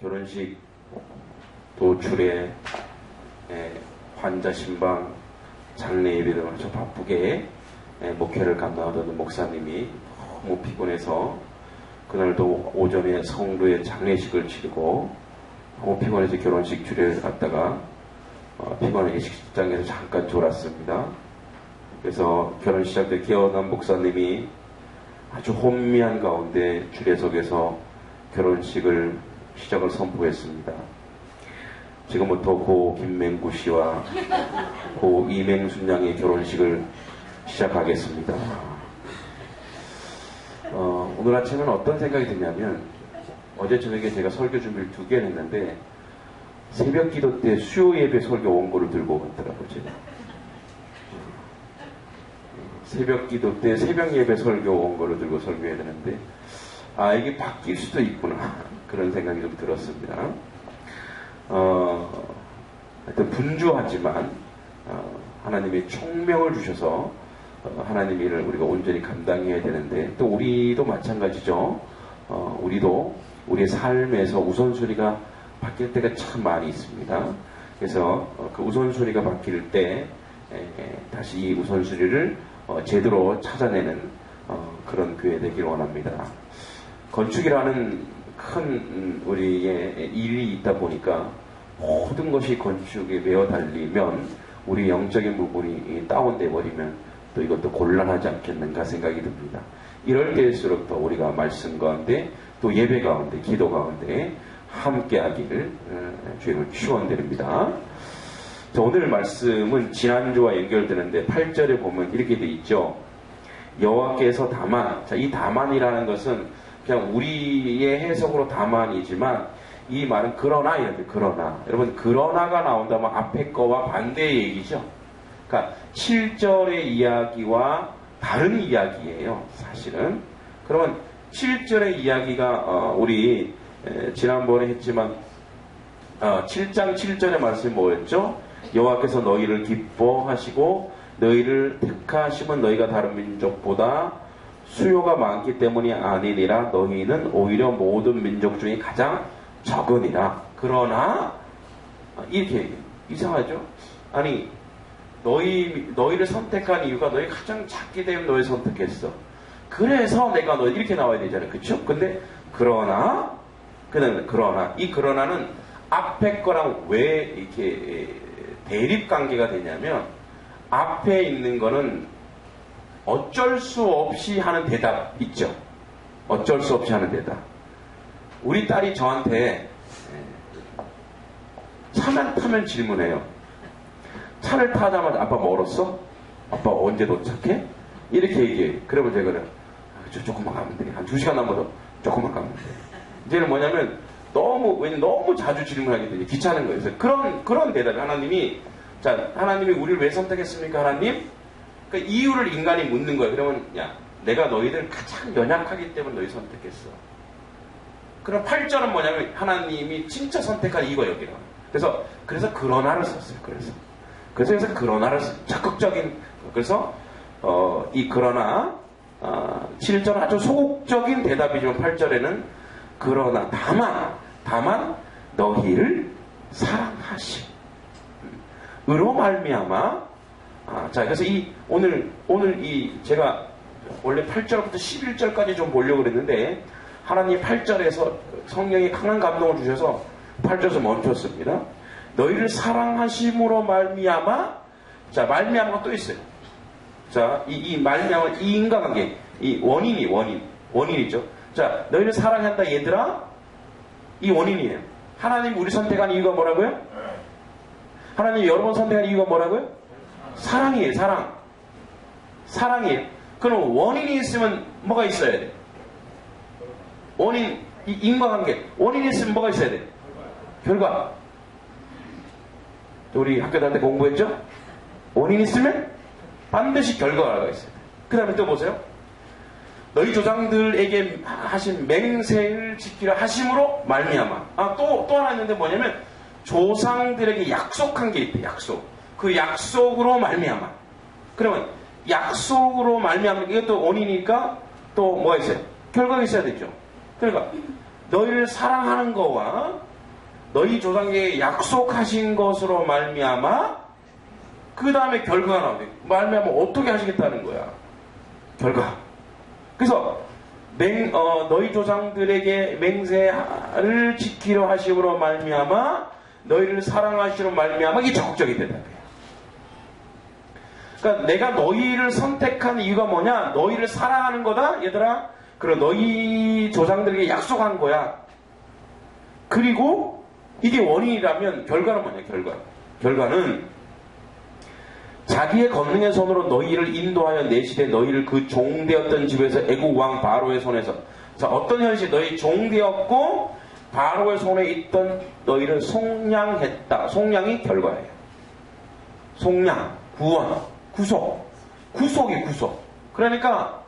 결혼식 도출에 환자 신방 장례 예배를 아주 바쁘게 목회를 감당하던 목사님이 너무 피곤해서 그날도 오전에 성도의 장례식을 치르고 너무 피곤해서 결혼식 주례를 갔다가 피곤하게 식장에서 잠깐 졸았습니다. 그래서 결혼 시작 때 깨어난 목사님이 아주 혼미한 가운데 주례석에서 결혼식을 시작을 선포했습니다. 지금부터 고 김맹구 씨와 고 이맹순 양의 결혼식을 시작하겠습니다. 오늘 아침에는 어떤 생각이 드냐면, 어제 저녁에 제가 설교 준비를 2개를 했는데 새벽 기도 때 수요 예배 설교 원고를 들고 갔더라고요. 제가 새벽 기도 때 새벽 예배 설교 원고를 들고 설교해야 되는데 이게 바뀔 수도 있구나 그런 생각이 좀 들었습니다. 하여튼 분주하지만 하나님이 총명을 주셔서 하나님 일을 우리가 온전히 감당해야 되는데, 또 우리도 마찬가지죠. 우리도 우리의 삶에서 우선순위가 바뀔 때가 참 많이 있습니다. 그래서 그 우선순위가 바뀔 때 다시 이 우선순위를 제대로 찾아내는 그런 교회 되길 원합니다. 건축이라는 큰 우리의 일이 있다 보니까 모든 것이 건축에 매어 달리면 우리 영적인 부분이 다운돼 버리면 또 이것도 곤란하지 않겠는가 생각이 듭니다. 이럴 때일수록 더 우리가 말씀 가운데 또 예배 가운데 기도 가운데 함께 하기를 주님을 축원드립니다. 자, 오늘 말씀은 지난주와 연결되는데 8절에 보면 이렇게 돼 있죠. 여호와께서 다만, 자, 이 다만이라는 것은 그냥 우리의 해석으로 다만이지만 이 말은 그러나 이런데, 그러나 여러분, 그러나가 나온다면 앞에 거와 반대의 얘기죠. 그러니까 7절의 이야기와 다른 이야기예요, 사실은. 그러면 7절의 이야기가 우리 지난번에 했지만 7장 7절의 말씀이 뭐였죠? 여호와께서 너희를 기뻐하시고 너희를 택하심은 너희가 다른 민족보다 수요가 많기 때문이 아니니라. 너희는 오히려 모든 민족 중에 가장 적으니라. 그러나 이렇게 얘기해요. 이상하죠? 아니, 너희를 선택한 이유가 너희 가장 작기 때문에 너희 선택했어. 그래서 내가 너 이렇게 나와야 되잖아요. 그쵸? 근데 그러나 이 그러나는 앞에 거랑 왜 이렇게 대립 관계가 되냐면, 앞에 있는 거는 어쩔 수 없이 하는 대답 있죠. 어쩔 수 없이 하는 대답. 우리 딸이 저한테 차만 타면 질문해요. 차를 타자마자 아빠 멀었어? 아빠 언제 도착해? 이렇게 얘기해요. 그러면 제가 조금만 가면 돼. 한 2시간 남아서 조금만 가면 돼. 이제는 뭐냐면 너무 자주 질문하게 되죠. 귀찮은 거예요. 그래서 그런 대답이 하나님이 우리를 왜 선택했습니까? 하나님? 그러니까 이유를 인간이 묻는 거예요. 그러면 내가 너희들 가장 연약하기 때문에 너희 선택했어. 그럼 8절은 뭐냐면 하나님이 진짜 선택한 이유가 여기라. 그래서 그러나를 썼어요. 그래서 그러나를 적극적인. 그래서 이 그러나 7절은 아주 소극적인 대답이지만 8절에는 그러나 다만 너희를 사랑하시 으로 말미암아. 자, 그래서 오늘 제가 원래 8절부터 11절까지 좀 보려고 그랬는데 하나님 8절에서 성령이 강한 감동을 주셔서 8절에서 멈췄습니다. 너희를 사랑하심으로 말미암아. 자, 말미암아가 또 있어요. 자, 이 말미암아, 이 인간관계, 이 원인이죠. 자, 너희를 사랑한다 얘들아. 이 원인이에요. 하나님 우리 선택한 이유가 뭐라고요? 하나님 여러분 선택한 이유가 뭐라고요? 사랑이에요. 사랑이에요. 그럼 원인이 있으면 뭐가 있어야 돼? 원인, 이 인과관계. 원인이 있으면 뭐가 있어야 돼? 결과. 우리 학교 다닐 때 공부했죠? 원인이 있으면 반드시 결과가 있어요. 그 다음에 또 보세요. 너희 조상들에게 하신 맹세를 지키라 하심으로 말미암아. 또 하나 있는데 뭐냐면 조상들에게 약속한 게 있대. 약속. 그 약속으로 말미암아. 그러면 약속으로 말미암는 게 또 원인이니까 또 뭐가 있어요? 결과가 있어야 되죠. 그러니까 너희를 사랑하는 거와 너희 조상에게 약속하신 것으로 말미암아 그 다음에 결과가 나오네. 말미암아 어떻게 하시겠다는 거야. 결과. 그래서 너희 조상들에게 맹세를 지키려 하심으로 말미암아 너희를 사랑하시로 말미암아 이게 적극적인 대답이에요. 그러니까 내가 너희를 선택한 이유가 뭐냐? 너희를 사랑하는 거다, 얘들아. 그리고 너희 조상들에게 약속한 거야. 그리고 이게 원인이라면 결과는 뭐냐? 결과는 자기의 권능의 손으로 너희를 인도하여 내시되 너희를 그 종되었던 집에서 애국 왕 바로의 손에서, 자, 어떤 현실? 너희 종되었고 바로의 손에 있던 너희를 속량했다. 속량이 결과예요. 속량, 구원, 구속이 구속. 그러니까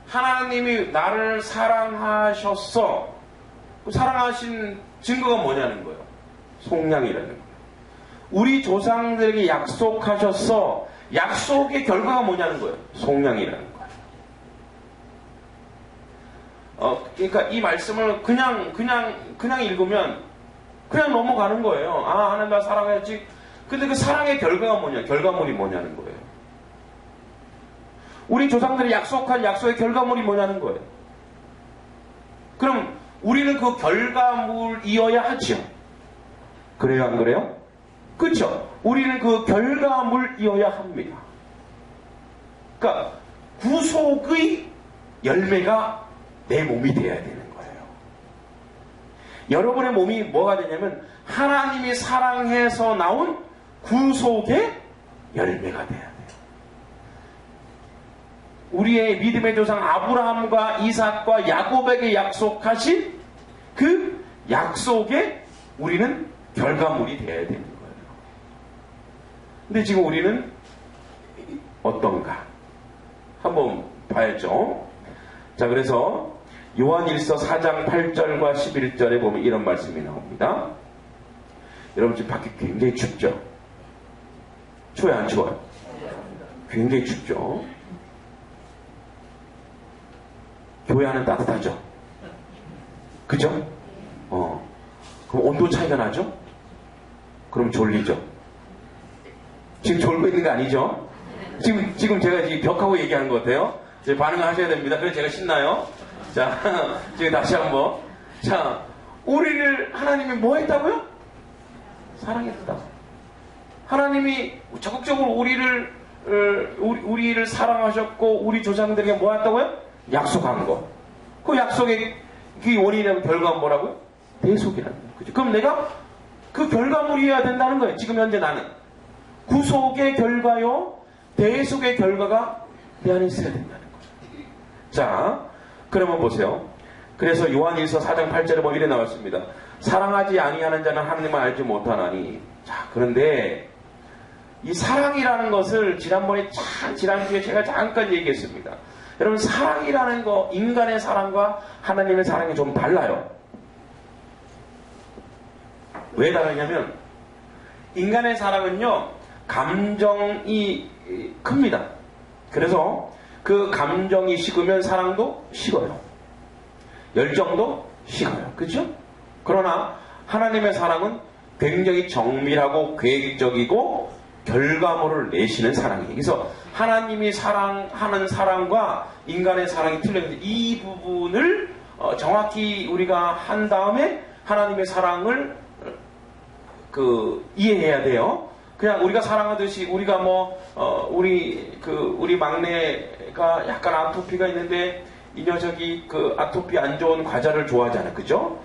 하나님이 나를 사랑하셨어. 사랑하신 증거가 뭐냐는 거예요. 속량이라는 거예요. 우리 조상들에게 약속하셨어. 약속의 결과가 뭐냐는 거예요. 속량이라는 거예요. 그러니까 이 말씀을 그냥 읽으면 그냥 넘어가는 거예요. 아, 하나님 나 사랑했지. 근데 그 사랑의 결과가 뭐냐? 결과물이 뭐냐는 거예요. 우리 조상들이 약속한 약속의 결과물이 뭐냐는 거예요. 그럼 우리는 그 결과물이어야 하죠. 그래요, 안 그래요? 그렇죠? 우리는 그 결과물이어야 합니다. 그러니까 구속의 열매가 내 몸이 되어야 되는 거예요. 여러분의 몸이 뭐가 되냐면 하나님이 사랑해서 나온 구속의 열매가 돼야 돼요. 우리의 믿음의 조상 아브라함과 이삭과 야곱에게 약속하신 그 약속에 우리는 결과물이 되어야 되는 거예요. 근데 지금 우리는 어떤가? 한번 봐야죠. 자, 그래서 요한일서 4장 8절과 11절에 보면 이런 말씀이 나옵니다. 여러분 지금 밖에 굉장히 춥죠? 추워요, 안 추워요? 굉장히 춥죠? 교회 안은 따뜻하죠? 그죠? 그럼 온도 차이가 나죠? 그럼 졸리죠? 지금 졸고 있는 거 아니죠? 지금 제가 지금 벽하고 얘기하는 것 같아요? 이제 반응을 하셔야 됩니다. 그래서 제가 신나요? 자, 지금 다시 한번. 자, 우리를 하나님이 뭐 했다고요? 사랑했다. 하나님이 적극적으로 우리를 사랑하셨고, 우리 조상들에게 뭐 했다고요? 약속한 거. 그 약속의 그 원인이라면 결과는 뭐라고요? 대속이라는 거예요. 그죠? 그럼 내가 그 결과물이어야 된다는 거예요. 지금 현재 나는. 구속의 결과요, 대속의 결과가 내 안에 있어야 된다는 거예요. 자, 그러면 보세요. 그래서 요한일서 4장 8절에 보면 이래 나왔습니다. 사랑하지 아니하는 자는 하나님을 알지 못하나니. 자, 그런데 이 사랑이라는 것을 지난주에 제가 잠깐 얘기했습니다. 여러분, 사랑이라는 거, 인간의 사랑과 하나님의 사랑이 좀 달라요. 왜 다르냐면, 인간의 사랑은요, 감정이 큽니다. 그래서 그 감정이 식으면 사랑도 식어요. 열정도 식어요. 그렇죠? 그러나 하나님의 사랑은 굉장히 정밀하고 계획적이고 결과물을 내시는 사랑이에요. 그래서 하나님이 사랑하는 사랑과 인간의 사랑이 틀렸는데 이 부분을 정확히 우리가 한 다음에 하나님의 사랑을 이해해야 돼요. 그냥 우리가 사랑하듯이 우리가 우리 막내가 약간 아토피가 있는데 이 녀석이 그 아토피 안 좋은 과자를 좋아하잖아요. 그죠?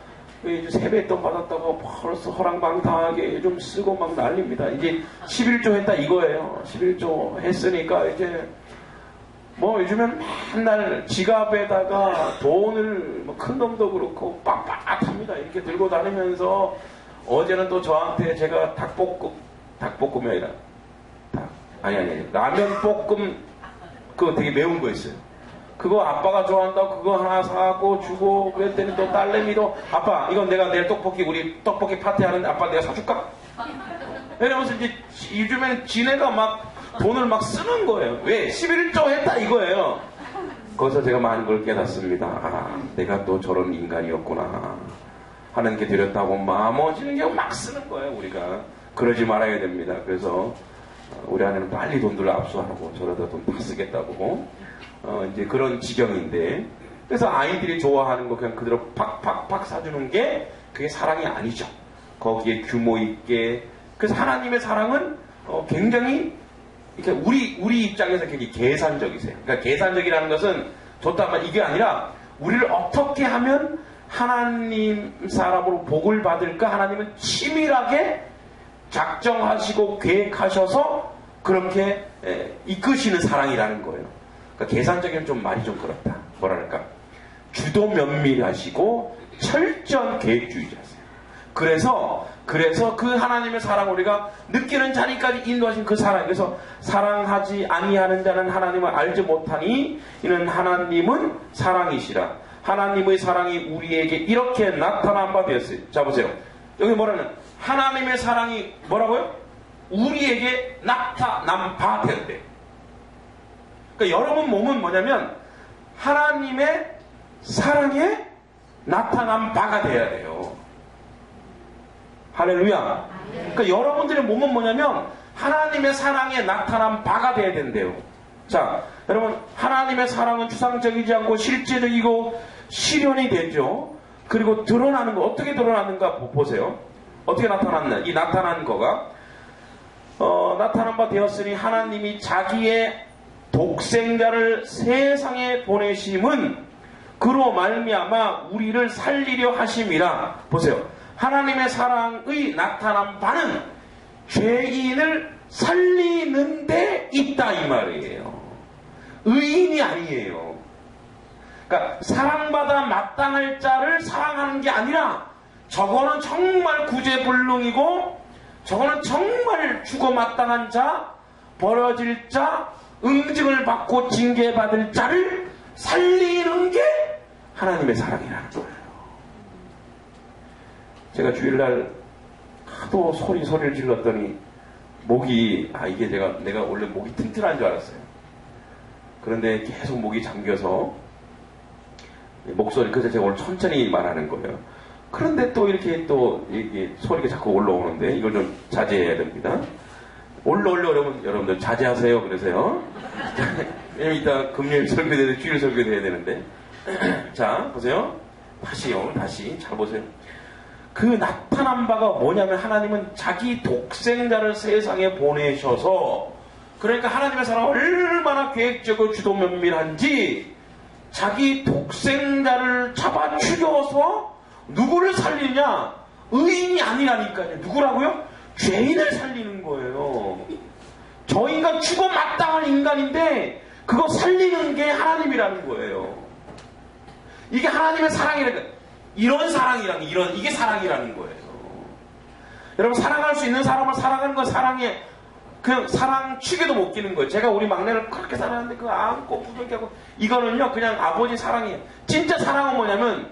세뱃돈 받았다고 벌써 허랑방탕하게 좀 쓰고 막 난립니다. 이제 11조 했다 이거예요. 11조 했으니까 이제 요즘엔 맨날 지갑에다가 돈을 큰 놈도 그렇고 빡빡합니다. 이렇게 들고 다니면서 어제는 또 저한테 제가 닭볶음이 아니라 라면 볶음 그거 되게 매운 거 있어요. 그거 아빠가 좋아한다고 그거 하나 사고 주고 그랬더니 또 딸내미도 아빠 이건 내가 내일 우리 떡볶이 파티 하는데 아빠 내가 사줄까? 이러면서 이제 요즘에는 지네가 막 돈을 막 쓰는 거예요. 왜? 11조 했다 이거예요. 거기서 제가 많은 걸 깨닫습니다. 아, 내가 또 저런 인간이었구나. 하나님께 드렸다고 나머지는 그냥 막 쓰는 거예요. 우리가 그러지 말아야 됩니다. 그래서 우리 아내는 빨리 돈들을 압수하고 저러다 돈 다 쓰겠다고 이제 그런 지경인데, 그래서 아이들이 좋아하는 거 그냥 그대로 팍팍팍 사주는 게 그게 사랑이 아니죠. 거기에 규모 있게. 그래서 하나님의 사랑은 굉장히 그러니까 우리 입장에서 굉장히 계산적이세요. 그러니까 계산적이라는 것은 좋다만 이게 아니라 우리를 어떻게 하면 하나님 사람으로 복을 받을까 하나님은 치밀하게 작정하시고 계획하셔서 그렇게 이끄시는 사랑이라는 거예요. 그러니까 계산적인 좀 말이 좀 그렇다. 뭐랄까, 주도 면밀하시고 철저한 계획주의자세요. 그래서 그 하나님의 사랑, 우리가 느끼는 자리까지 인도하신 그 사랑, 그래서 사랑하지 아니하는 자는 하나님을 알지 못하니 이는 하나님은 사랑이시라. 하나님의 사랑이 우리에게 이렇게 나타난 바 되었어요. 자 보세요. 여기 뭐라는, 하나님의 사랑이 뭐라고요? 우리에게 나타난 바 되었대. 그러니까 여러분 몸은 뭐냐면 하나님의 사랑에 나타난 바가 돼야 돼요. 할렐루야. 그러니까 여러분들의 몸은 뭐냐면 하나님의 사랑에 나타난 바가 돼야 된대요. 자, 여러분, 하나님의 사랑은 추상적이지 않고 실제적이고 실현이 되죠. 그리고 드러나는 거, 어떻게 드러나는가 보세요. 어떻게 나타났나? 이 나타난 거가 나타난 바 되었으니 하나님이 자기의 독생자를 세상에 보내심은 그로 말미암아 우리를 살리려 하심이라. 보세요. 하나님의 사랑의 나타난 바는 죄인을 살리는 데 있다 이 말이에요. 의인이 아니에요. 그러니까 사랑받아 마땅할 자를 사랑하는 게 아니라 저거는 정말 구제불능이고 저거는 정말 죽어 마땅한 자, 버려질 자, 응징을 받고 징계받을 자를 살리는 게 하나님의 사랑이라는 거예요. 제가 주일날 하도 소리를 질렀더니 목이, 이게 내가 원래 목이 튼튼한 줄 알았어요. 그런데 계속 목이 잠겨서 목소리, 그래서 제가 오늘 천천히 말하는 거예요. 그런데 또 이렇게 소리가 자꾸 올라오는데 이걸 좀 자제해야 됩니다. 여러분들 자제하세요. 그러세요. 왜냐면 이따 금요일 설교되는데 주일 설교도 해야 되는데. 자, 보세요. 다시 잘 보세요. 그 나타난 바가 뭐냐면 하나님은 자기 독생자를 세상에 보내셔서, 그러니까 하나님의 사랑은 얼마나 계획적으로 주도 면밀한지 자기 독생자를 잡아 죽여서 누구를 살리냐? 의인이 아니라니까요. 누구라고요? 죄인을 살리는 거예요. 저 인간 죽어 마땅한 인간인데 그거 살리는 게 하나님이라는 거예요. 이게 하나님의 사랑이라니까. 이런 사랑이라는, 이게 사랑이라는 거예요. 여러분, 사랑할 수 있는 사람을 사랑하는 건 사랑에, 그냥 사랑 취계도 못 끼는 거예요. 제가 우리 막내를 그렇게 사랑하는데 그거 안고 부둥켜 하고, 이거는요, 그냥 아버지 사랑이에요. 진짜 사랑은 뭐냐면,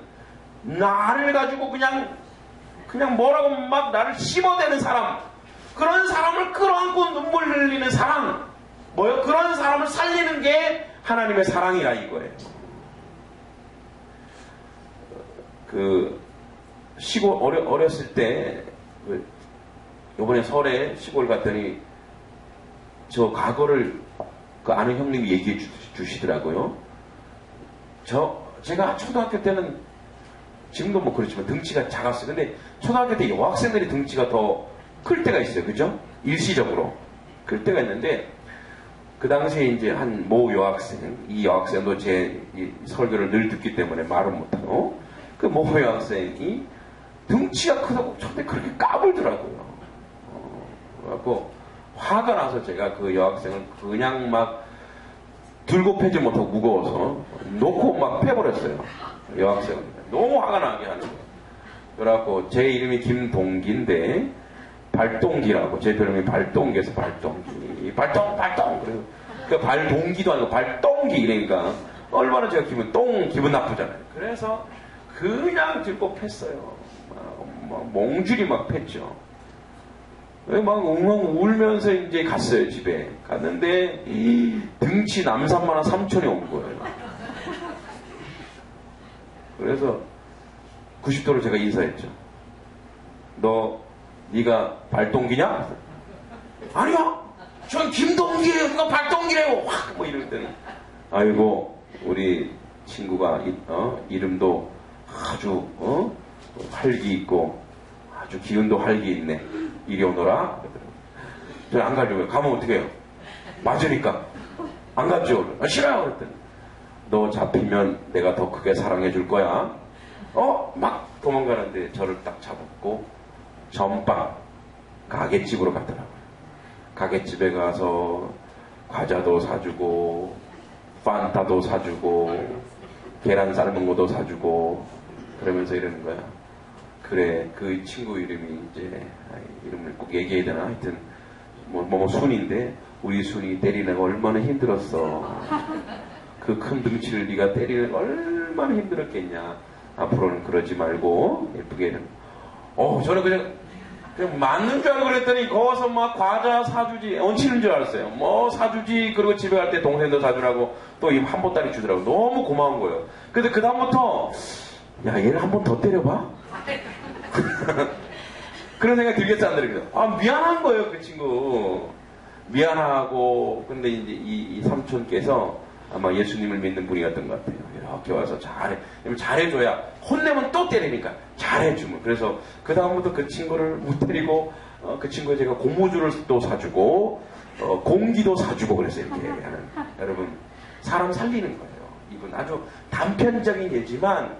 나를 가지고 그냥 뭐라고 막 나를 씹어대는 사람, 그런 사람을 끌어안고 눈물 흘리는 사랑, 그런 사람을 살리는 게 하나님의 사랑이라 이거예요. 시골, 어렸을 때, 요번에 설에 시골 갔더니, 저 과거를 아는 형님이 얘기해 주시더라고요. 제가 초등학교 때는, 지금도 뭐 그렇지만 등치가 작았어요. 근데 초등학교 때 여학생들이 등치가 더 클 때가 있어요. 그죠? 일시적으로. 클 때가 있는데, 그 당시에 이제 한 모 여학생, 이 여학생도 제 설교를 늘 듣기 때문에 말은 못하고, 그 모 여학생이 등치가 크다고 저한테 그렇게 까불더라고요. 그래갖고 화가 나서 제가 그 여학생을 그냥 막 들고 패지 못하고 무거워서 놓고 막 패버렸어요. 여학생은 너무 화가 나게 하는 거예요. 그래갖고 제 이름이 김동기인데 발동기라고, 제 별명이 발동기에서 발동기, 발동 그래서 그 발동기도 아니고 발동기 이러니까 얼마나 제가 기분 나쁘잖아요. 그래서 그냥 들고 팼어요. 막 몽줄이 막 팼죠. 막 웅웅 울면서 이제 갔어요. 집에 갔는데 등치 남산만한 삼촌이 온 거예요. 그래서 90도로 제가 인사했죠. 네가 발동기냐? 아니야! 전 김동기예요. 누가 발동기래요. 확! 뭐 이랬더니 아이고 우리 친구가 이름도 아주 활기 있고 아주 기운도 활기 있네. 이리 오너라. 저는 안 가려고요. 가면 어떻게 해요? 맞으니까 안 갔죠. 싫어요. 그랬더니 너 잡히면 내가 더 크게 사랑해 줄 거야. 막 도망가는데 저를 딱 잡았고 전방 가게집으로 가더라고요. 가게집에 가서 과자도 사주고 판타도 사주고 계란 삶은 것도 사주고 그러면서 이러는 거야. 그래, 그 친구 이름이 이제 이름을 꼭 얘기해야 되나? 하여튼 뭐 순인데 우리 순이 때리는 거 얼마나 힘들었어. 그 큰 등치를 네가 때리는 거 얼마나 힘들었겠냐. 앞으로는 그러지 말고 예쁘게 저는 그냥 맞는 줄 알고 그랬더니 거기서 막 과자 사주지, 얹히는 줄 알았어요. 뭐 사주지. 그리고 집에 갈 때 동생도 사주라고 또 이 한 보따리 주더라고. 너무 고마운 거예요. 근데 그 다음부터 야, 얘를 한 번 더 때려봐. 그런 생각이 들겠지 안 들겠어? 미안한 거예요, 그 친구. 미안하고. 근데 이제 이 삼촌께서 아마 예수님을 믿는 분이었던 것 같아요. 이렇게 와서 잘해줘야, 혼내면 또 때리니까 잘해주면. 그래서 그 다음부터 그 친구를 못 때리고 그 친구에 제가 고무줄을 또 사주고 공기도 사주고 그랬어요. 이렇게 하는. 여러분, 사람 살리는 거예요. 이분 아주 단편적인 예지만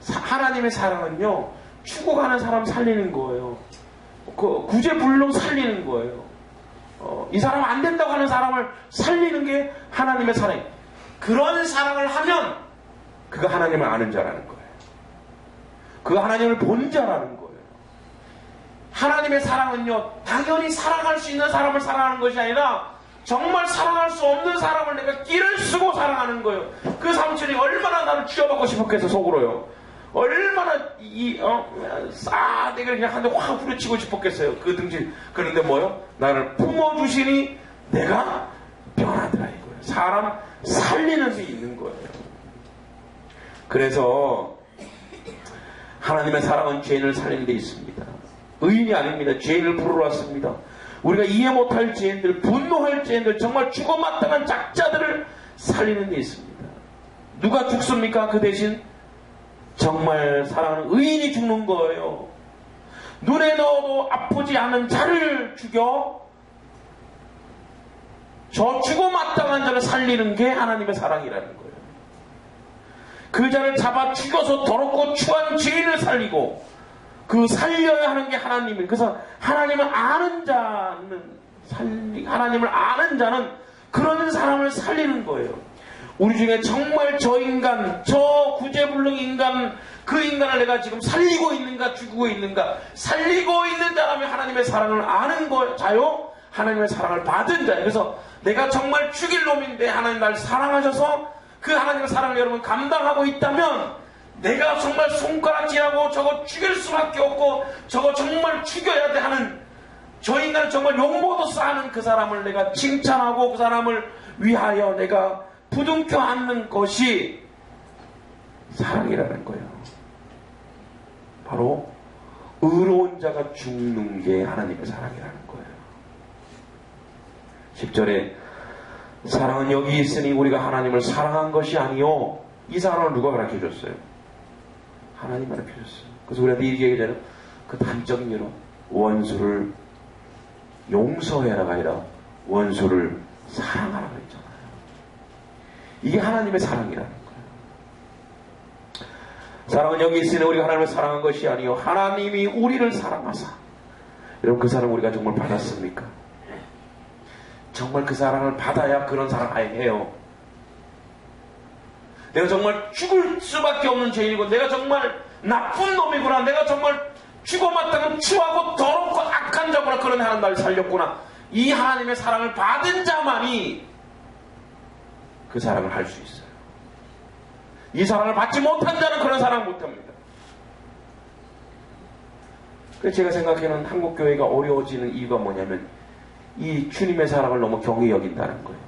하나님의 사랑은요, 죽어가는 사람 살리는 거예요. 구제불능 살리는 거예요. 이 사람 안 된다고 하는 사람을 살리는 게 하나님의 사랑이에요. 그런 사랑을 하면 그가 하나님을 아는 자라는 거예요. 그가 하나님을 본 자라는 거예요. 하나님의 사랑은요, 당연히 사랑할 수 있는 사람을 사랑하는 것이 아니라 정말 사랑할 수 없는 사람을 내가 끼를 쓰고 사랑하는 거예요. 그 삼촌이 얼마나 나를 쥐어받고 싶었겠어, 속으로요. 얼마나 내가 그냥 한 대 확 후려치고 싶었겠어요. 그 등질. 그런데 뭐요? 나를 품어주시니 내가 변하더라 이거예요. 사람 살리는 데 있는 거예요. 그래서 하나님의 사랑은 죄인을 살리는 데 있습니다. 의인이 아닙니다. 죄인을 부르러 왔습니다. 우리가 이해 못할 죄인들, 분노할 죄인들, 정말 죽어마땅한 작자들을 살리는 데 있습니다. 누가 죽습니까? 그 대신 정말 사랑하는 의인이 죽는 거예요. 눈에 넣어도 아프지 않은 자를 죽여 저 죽어마땅한 자를 살리는 게 하나님의 사랑이라는 거예요. 그 자를 잡아 죽여서 더럽고 추한 죄인을 살리고 그 살려야 하는 게 하나님이에요. 그래서 하나님을 아는 자는 그런 사람을 살리는 거예요. 우리 중에 정말 저 인간, 저 구제불능 인간, 그 인간을 내가 지금 살리고 있는가 죽이고 있는가, 살리고 있는 자라면 하나님의 사랑을 아는 자요, 하나님의 사랑을 받은 자예요. 그래서 내가 정말 죽일 놈인데 하나님 날 사랑하셔서 그 하나님의 사랑을 여러분 감당하고 있다면 내가 정말 손가락질하고 저거 죽일 수밖에 없고 저거 정말 죽여야 돼 하는, 저 인간을 정말 용모도 쌓는 그 사람을 내가 칭찬하고 그 사람을 위하여 내가 부둥켜 안는 것이 사랑이라는 거예요. 바로 의로운 자가 죽는 게 하나님의 사랑이라는 거예요. 10절에 사랑은 여기 있으니 우리가 하나님을 사랑한 것이 아니요. 이 사랑을 누가 가르쳐줬어요? 하나님 가르쳐줬어요. 그래서 우리한테 이렇게 얘기하잖아요. 그 단적인 예로 원수를 용서해라가 아니라 원수를 사랑하라고 했잖아요. 이게 하나님의 사랑이라는 거예요. 사랑은 여기 있으니 우리가 하나님을 사랑한 것이 아니요 하나님이 우리를 사랑하사. 여러분, 그 사랑 우리가 정말 받았습니까? 정말 그 사랑을 받아야 그런 사랑 해요. 내가 정말 죽을 수밖에 없는 죄인이고 내가 정말 나쁜 놈이구나, 내가 정말 죽어마땅한 추하고 더럽고 악한 자구나, 그런 하나님 나를 살렸구나, 이 하나님의 사랑을 받은 자만이 그 사랑을 할 수 있어요. 이 사랑을 받지 못한 자는 그런 사랑 못합니다. 그래서 제가 생각하는 한국교회가 어려워지는 이유가 뭐냐면 이 주님의 사랑을 너무 경히 여긴다는 거예요.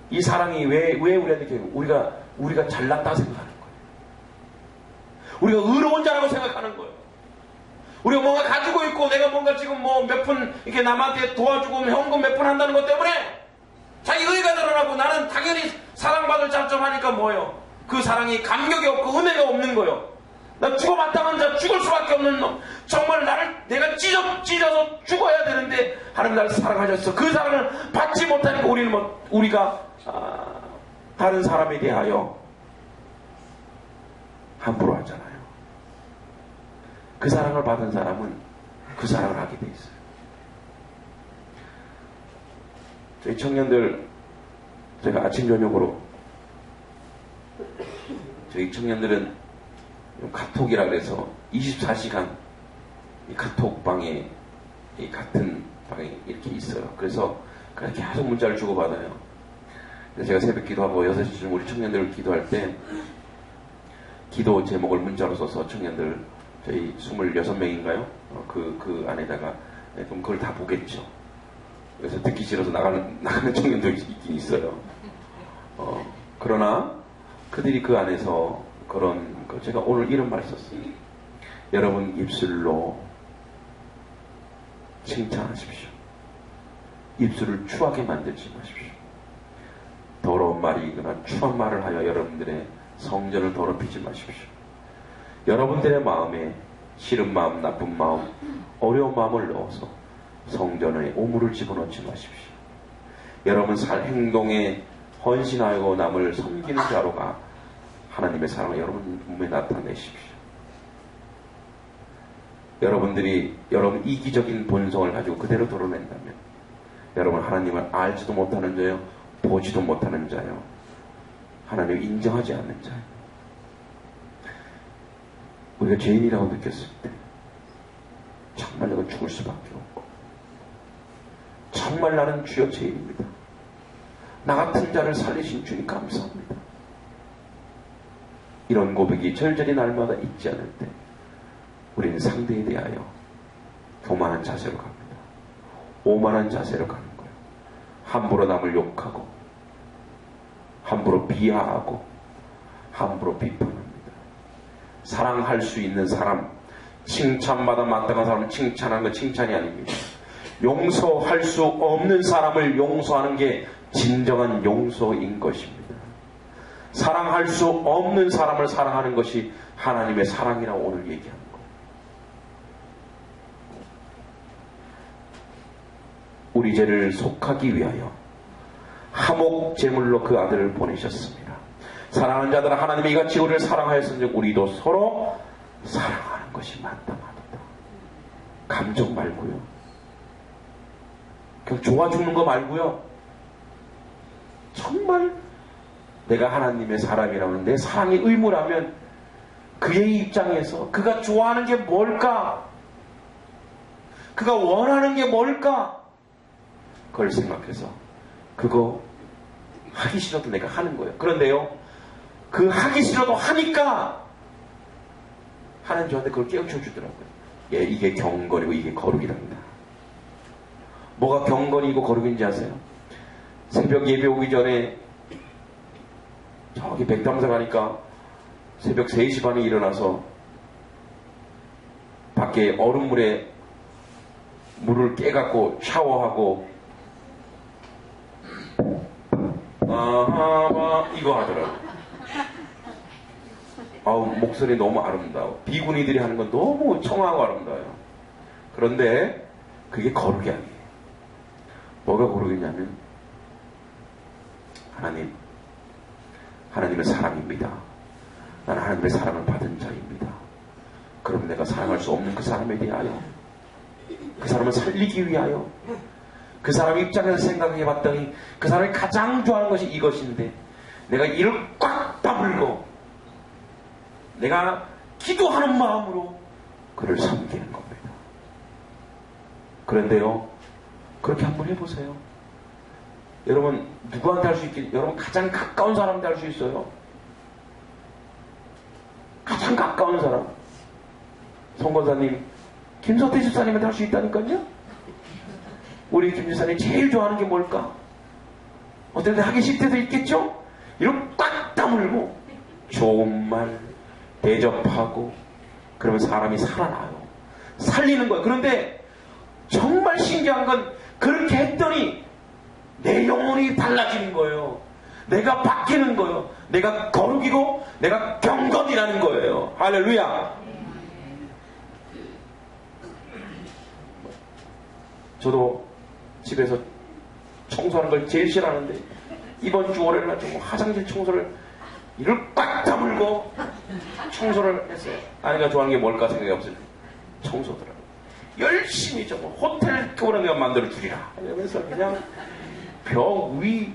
이 사랑이 왜 우리한테 우리가 잘났다 생각하는 거예요. 우리가 의로운 자라고 생각하는 거예요. 우리가 뭔가 가지고 있고 내가 뭔가 지금 뭐 몇 푼 이렇게 남한테 도와주고 현금 몇 푼 한다는 것 때문에 자기 의가 드러나고 나는 당연히 사랑받을 자점 하니까 뭐예요? 그 사랑이 감격이 없고 은혜가 없는 거예요. 나 죽어마땅한 자, 죽을 수밖에 없는 놈, 정말 내가 찢어서 죽어야 되는데 하나님 나를 사랑하셨어. 그 사랑을 받지 못하니까 우리가 다른 사람에 대하여 함부로 하잖아요. 그 사랑을 받은 사람은 그 사랑을 하게 돼 있어요. 저희 청년들, 제가 아침 저녁으로, 저희 청년들은 카톡이라 그래서 24시간 이 카톡방에, 이 같은 방에 이렇게 있어요. 그래서 계속 문자를 주고받아요. 그래서 제가 새벽 기도하고 6시쯤 우리 청년들 기도할 때 기도 제목을 문자로 써서 청년들 저희 26명인가요? 그 안에다가 그럼 그걸 다 보겠죠. 그래서 듣기 싫어서 나가는 청년도 있긴 있어요. 그러나 그들이 그 안에서 그런 거 제가 오늘 이런 말 썼어요. 여러분 입술로 칭찬하십시오. 입술을 추하게 만들지 마십시오. 더러운 말이거나 추한 말을 하여 여러분들의 성전을 더럽히지 마십시오. 여러분들의 마음에 싫은 마음, 나쁜 마음, 어려운 마음을 넣어서 성전에 오물을 집어넣지 마십시오. 여러분 행동에 헌신하고 남을 섬기는 자로가 하나님의 사랑을 여러분 몸에 나타내십시오. 여러분들이 여러분 이기적인 본성을 가지고 그대로 드러낸다면 여러분 하나님을 알지도 못하는 자요, 보지도 못하는 자요, 하나님을 인정하지 않는 자요. 우리가 죄인이라고 느꼈을 때 정말 내가 죽을 수밖에 없고 정말 나는 주여 죄인입니다. 나 같은 자를 살리신 주님 감사합니다. 이런 고백이 절절히 날마다 있지 않을 때 우리는 상대에 대하여 교만한 자세로 갑니다. 오만한 자세로 가는 거예요. 함부로 남을 욕하고 함부로 비하하고 함부로 비판합니다. 사랑할 수 있는 사람, 칭찬받아 마땅한 사람을 칭찬하는 건 칭찬이 아닙니다. 용서할 수 없는 사람을 용서하는 게 진정한 용서인 것입니다. 사랑할 수 없는 사람을 사랑하는 것이 하나님의 사랑이라고 오늘 얘기하는 거예요. 우리 죄를 속하기 위하여 화목 제물로 그 아들을 보내셨습니다. 사랑하는 자들은 하나님이 이같이 우리를 사랑하였으니 우리도 서로 사랑하는 것이 마땅하도다. 감정 말고요. 그냥 좋아 죽는 거 말고요. 정말 내가 하나님의 사람이라면, 내 사랑이 의무라면 그의 입장에서 그가 좋아하는 게 뭘까? 그가 원하는 게 뭘까? 그걸 생각해서 그거 하기 싫어도 내가 하는 거예요. 그런데요, 그 하기 싫어도 하니까 하나님 저한테 그걸 깨우쳐 주더라고요. 예, 이게 경건이고 이게 거룩이랍니다. 뭐가 경건이고 거룩인지 아세요? 새벽 예배 오기 전에 저기 백담사 가니까 새벽 3시 반에 일어나서 밖에 얼음물에 물을 깨갖고 샤워하고 이거 하더라고요. 목소리 너무 아름다워. 비구니들이 하는 건 너무 청아하고 아름다워요. 그런데 그게 거룩이 아니에요. 뭐가 거룩이냐면 하나님의 사랑입니다. 나는 하나님의 사랑을 받은 자입니다. 그럼 내가 사랑할 수 없는 그 사람에 대하여, 그 사람을 살리기 위하여, 그 사람 입장에서 생각해 봤더니 그 사람이 가장 좋아하는 것이 이것인데 내가 이를 꽉 다물고 내가 기도하는 마음으로 그를 섬기는 겁니다. 그런데요, 그렇게 한번 해보세요. 여러분 누구한테 할 수 있겠어요? 여러분 가장 가까운 사람한테 할 수 있어요. 가장 가까운 사람, 송권사님, 김석태 집사님한테 할 수 있다니까요. 우리 김 집사님 제일 좋아하는 게 뭘까? 어떨 때 하기 싫을 때도 있겠죠? 이렇게 꽉 다물고 좋은 말, 대접하고 그러면 사람이 살아나요. 살리는 거예요. 그런데 정말 신기한 건 그렇게 했더니 내 영혼이 달라지는 거예요. 내가 바뀌는 거예요. 내가 거룩이고 내가 경건이라는 거예요. 할렐루야. 저도 집에서 청소하는 걸 제일 싫어하는데 이번 주 월요일 날 화장실 청소를 이를 꽉 다물고 청소를 했어요. 아내가 좋아하는 게 뭘까 생각이 없어요. 청소더라고요. 열심히 좀 호텔 그거는 내가 만들어 주리라 이러면서 그냥 벽 위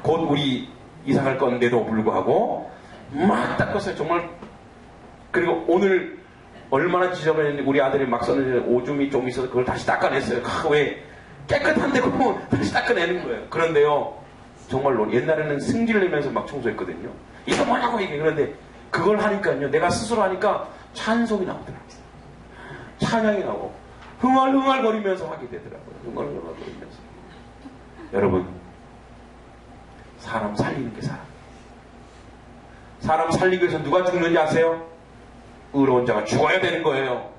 곧 우리 이사 갈 건데도 불구하고 막 닦았어요. 정말. 그리고 오늘 얼마나 지저분했는지 우리 아들이 막 썼는데 오줌이 좀 있어서 그걸 다시 닦아냈어요. 왜 깨끗한데 그거 다시 닦아내는 거예요. 그런데요 정말로 옛날에는 승질 내면서 막 청소했거든요. 이거 뭐냐고 이게. 그런데 그걸 하니까요 내가 스스로 하니까 찬송이 나오더라고요. 찬양이 나오고 흥얼흥얼거리면서 하게 되더라고요. 흥얼흥얼거리면서. 여러분, 사람 살리는 게 사람 살리기 위해서 누가 죽는지 아세요? 의로운 자가 죽어야 되는 거예요.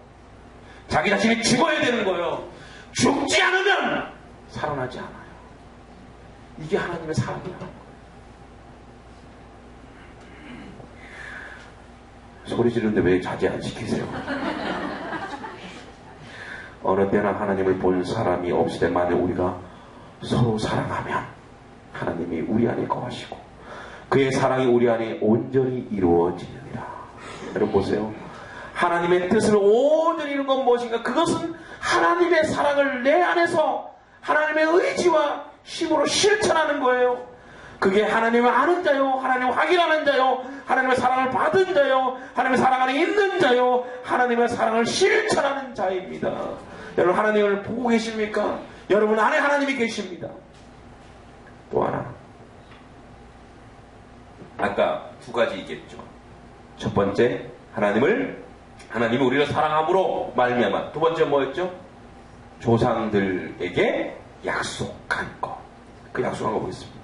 자기 자신이 죽어야 되는 거예요. 죽지 않으면 살아나지 않아요. 이게 하나님의 사랑이라는 거예요. 소리 지르는데 왜 자제 안 시키세요? 어느 때나 하나님을 본 사람이 없을 때 만에 우리가 서로 사랑하면 하나님이 우리 안에 거하시고 그의 사랑이 우리 안에 온전히 이루어지느니라. 여러분 보세요. 하나님의 뜻을 온전히 이루는 건 무엇인가? 그것은 하나님의 사랑을 내 안에서 하나님의 의지와 힘으로 실천하는 거예요. 그게 하나님을 아는 자요, 하나님을 확인하는 자요, 하나님의 사랑을 받은 자요, 하나님의 사랑 안에 있는 자요, 하나님의 사랑을 실천하는 자입니다. 여러분 하나님을 보고 계십니까? 여러분 안에 하나님이 계십니다. 또 하나, 아까 두 가지 있겠죠. 첫 번째, 하나님이 우리를 사랑함으로 말미암아. 두 번째 뭐였죠? 조상들에게 약속한 것. 그 약속한 거 보겠습니다.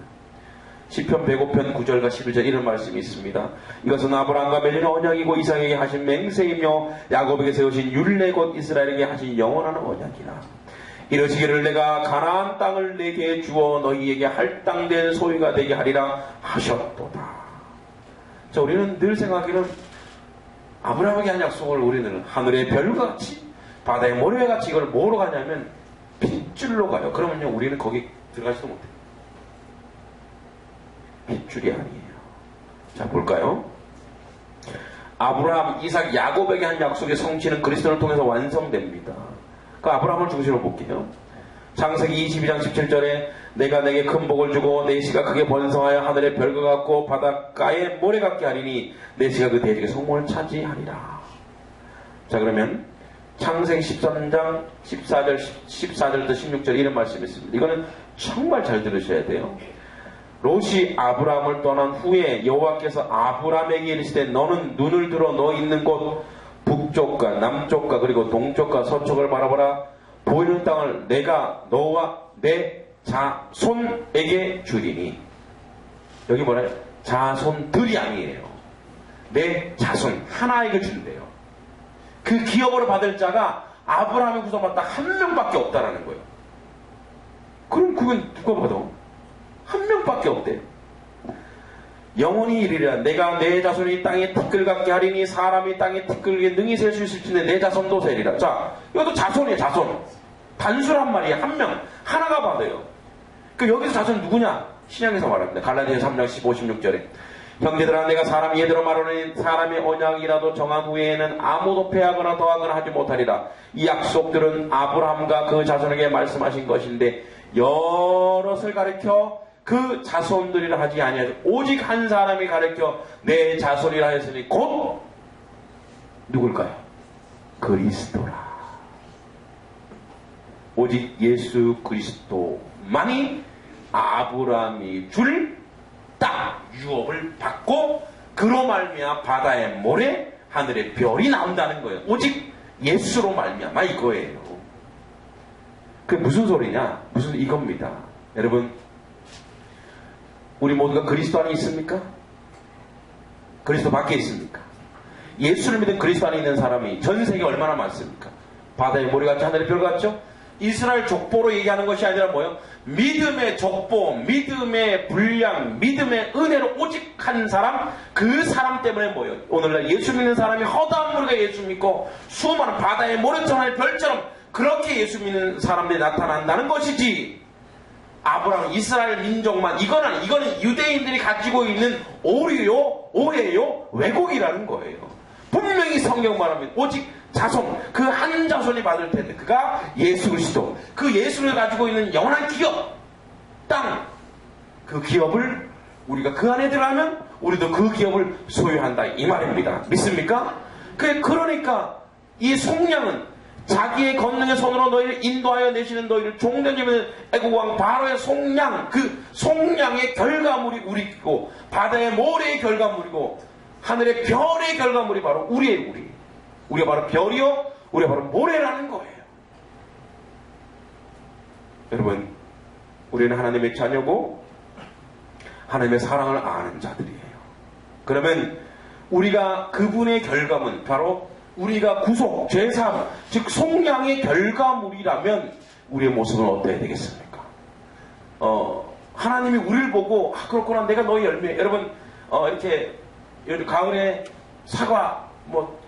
시편 105편 9절과 11절 이런 말씀이 있습니다. 이것은 아브라함과 맺은 언약이고 이삭에게 하신 맹세이며 야곱에게 세우신 율례 곧 이스라엘에게 하신 영원한 언약이라. 이러시기를 내가 가나안 땅을 내게 주어 너희에게 할당된 소유가 되게 하리라 하셨도다. 자, 우리는 늘 생각하기는 아브라함에게 한 약속을 우리는 하늘의 별과 같이 바다의 모래와 같이 이걸 뭐로 가냐면 핏줄로 가요. 그러면요 우리는 거기 들어가지도 못해요. 핏줄이 아니에요. 자, 볼까요? 아브라함, 이삭, 야곱에게 한 약속의 성취는 그리스도를 통해서 완성됩니다. 그 아브라함을 중심으로 볼게요. 창세기 22장 17절에 내가 내게 큰 복을 주고 내 씨가 크게 번성하여 하늘의 별과 같고 바닷가의 모래 같게 하리니 내 씨가 그 대적의 성문을 차지하리라. 자, 그러면 창세기 13장 14절부터 16절 이런 말씀이 있습니다. 이거는 정말 잘 들으셔야 돼요. 롯이 아브라함을 떠난 후에 여호와께서 아브라함에게 이르시되 너는 눈을 들어 너 있는 곳 북쪽과 남쪽과 그리고 동쪽과 서쪽을 바라보라. 보이는 땅을 내가 너와 내 자손에게 주리니. 여기 뭐래요? 자손들이 아니에요. 내 자손 하나에게 준대요. 그 기업으로 받을 자가 아브라함의 구속받다 한 명밖에 없다라는 거예요. 그럼 그건 누가 받아? 한 명밖에 없대요. 영원히 이르리라. 내가 내 자손이 땅에 티끌 같게 하리니 사람이 땅에 티끌에 능히 셀 수 있을지는 내 자손도 세리라. 자, 이것도 자손이에요. 자손. 단순한 말이에요. 한 명. 하나가 받아요. 그 여기서 자손 누구냐? 신약에서 말합니다. 갈라디아서 3장 15, 16절에 형제들아 내가 사람 예대로 말하니 사람의 언약이라도 정한 후에는 아무도 패하거나 더하거나 하지 못하리라. 이 약속들은 아브라함과 그 자손에게 말씀하신 것인데 여럿을 가리켜 그 자손들이라 하지 아니하죠. 오직 한 사람이 가리켜 내 자손이라 했으니 곧 누굴까요? 그리스도라. 오직 예수 그리스도만이 아브라함이 줄 땅 유업을 받고 그로 말미암아 바다의 모래 하늘의 별이 나온다는 거예요. 오직 예수로 말미암아 이거예요. 그게 무슨 소리냐? 무슨 이겁니다. 여러분, 우리 모두가 그리스도 안에 있습니까? 그리스도 밖에 있습니까? 예수를 믿은 그리스도 안에 있는 사람이 전 세계에 얼마나 많습니까? 바다의 모래같이 하늘의 별 같죠? 이스라엘 족보로 얘기하는 것이 아니라 뭐예요? 믿음의 족보, 믿음의 분량, 믿음의 은혜로 오직 한 사람, 그 사람 때문에 뭐예요? 오늘날 예수 믿는 사람이 허다한 무리가 예수 믿고 수많은 바다의 모래처럼 하늘의 별처럼 그렇게 예수 믿는 사람들이 나타난다는 것이지, 아브라함, 이스라엘 민족만, 이거는 유대인들이 가지고 있는 오해요, 왜곡이라는 거예요. 분명히 성경 말하면 오직 자손, 그 한 자손이 받을 텐데, 그가 예수 그리스도, 그 예수를 가지고 있는 영원한 기업, 땅, 그 기업을 우리가 그 안에 들어가면 우리도 그 기업을 소유한다, 이 말입니다. 믿습니까? 그러니까 이 속량은 자기의 권능의 손으로 너희를 인도하여 내시는 너희를 종려주면 애국왕 바로의 속량, 그 속량의 결과물이 우리고, 바다의 모래의 결과물이고, 하늘의 별의 결과물이 바로 우리가 바로 별이요, 우리가 바로 모래라는 거예요. 여러분, 우리는 하나님의 자녀고 하나님의 사랑을 아는 자들이에요. 그러면 우리가 그분의 결과물, 바로 우리가 구속, 죄사함, 즉 속량의 결과물이라면 우리의 모습은 어때야 되겠습니까? 하나님이 우리를 보고 그렇구나, 내가 너의 열매. 여러분 이렇게 가을에 사과,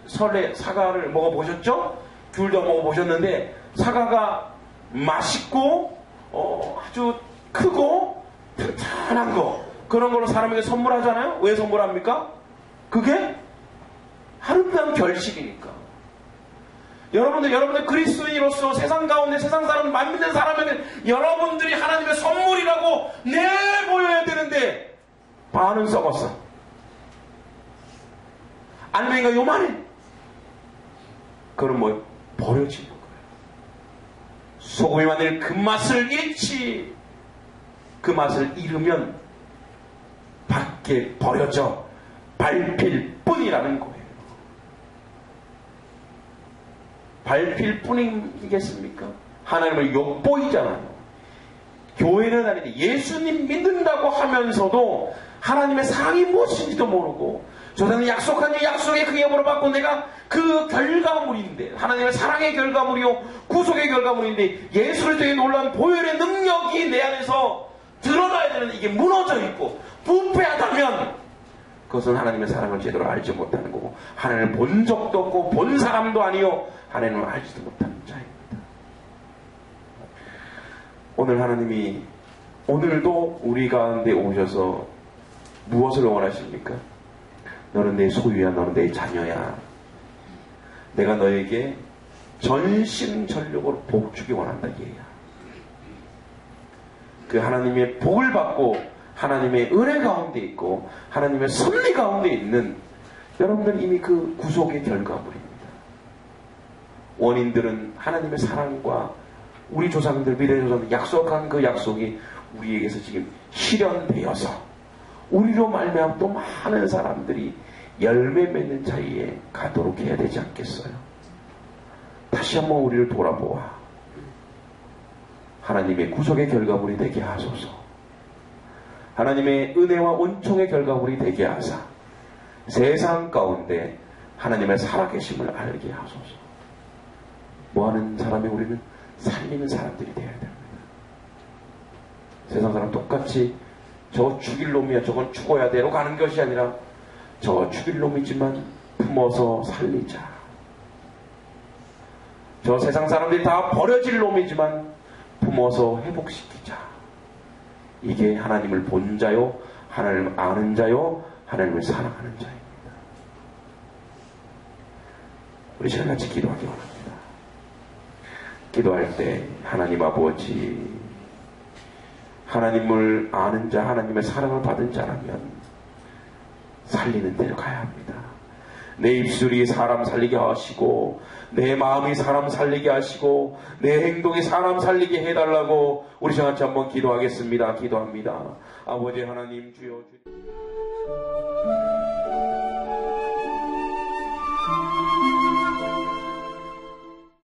설에 사과를 먹어보셨죠? 귤도 먹어보셨는데, 사과가 맛있고 아주 크고 튼튼한 거, 그런 걸로 사람에게 선물하잖아요. 왜 선물합니까? 그게 아름다운 결실이니까. 여러분들 그리스도인으로서 세상 가운데 세상 사람 만믿는 사람에게 여러분들이 하나님의 선물이라고 내보여야 되는데 반은 썩었어. 알맹이가 요만해. 그럼 뭐예요? 버려지는 거예요. 소금이 만일 그 맛을 잃지, 그 맛을 잃으면 밖에 버려져 밟힐 뿐이라는 거예요. 밟힐 뿐이겠습니까? 하나님을 욕보이잖아요. 교회는 아닌데 예수님 믿는다고 하면서도 하나님의 사랑이 무엇인지도 모르고, 저는 약속한 약속의 그 예물을 받고 내가 그 결과물인데, 하나님의 사랑의 결과물이요 구속의 결과물인데, 예수 그리스도의 놀라운 보혈의 능력이 내 안에서 드러나야 되는데 이게 무너져 있고 부패하다면 그것은 하나님의 사랑을 제대로 알지 못하는 거고, 하나님을 본 적도 없고 본 사람도 아니요 하나님을 알지도 못하는 자입니다. 오늘 하나님이 오늘도 우리 가운데 오셔서 무엇을 원하십니까? 너는 내 소유야, 너는 내 자녀야. 내가 너에게 전심전력으로 복 주기 원한다, 얘야. 그 하나님의 복을 받고 하나님의 은혜 가운데 있고 하나님의 섭리 가운데 있는 여러분들은 이미 그 구속의 결과물입니다. 원인들은 하나님의 사랑과 우리 조상들, 미래 조상들 약속한 그 약속이 우리에게서 지금 실현되어서 우리로 말미암아 또 많은 사람들이 열매 맺는 자리에 가도록 해야 되지 않겠어요? 다시 한번 우리를 돌아보아 하나님의 구속의 결과물이 되게 하소서. 하나님의 은혜와 은총의 결과물이 되게 하사 세상 가운데 하나님의 살아계심을 알게 하소서. 뭐하는 사람이 우리는 살리는 사람들이 되어야 됩니다. 세상 사람 똑같이 저 죽일 놈이야, 저건 죽어야 돼로 가는 것이 아니라 저 죽일 놈이지만 품어서 살리자. 저 세상 사람들이 다 버려질 놈이지만 품어서 회복시키자. 이게 하나님을 본 자요, 하나님을 아는 자요, 하나님을 사랑하는 자입니다. 우리 시간 같이 기도하기 원합니다. 기도할 때 하나님 아버지, 하나님을 아는 자, 하나님의 사랑을 받은 자라면 살리는 데로 가야 합니다. 내 입술이 사람 살리게 하시고 내 마음이 사람 살리게 하시고 내 행동이 사람 살리게 해달라고 우리 시간 같이 한번 기도하겠습니다. 기도합니다. 아버지 하나님, 주여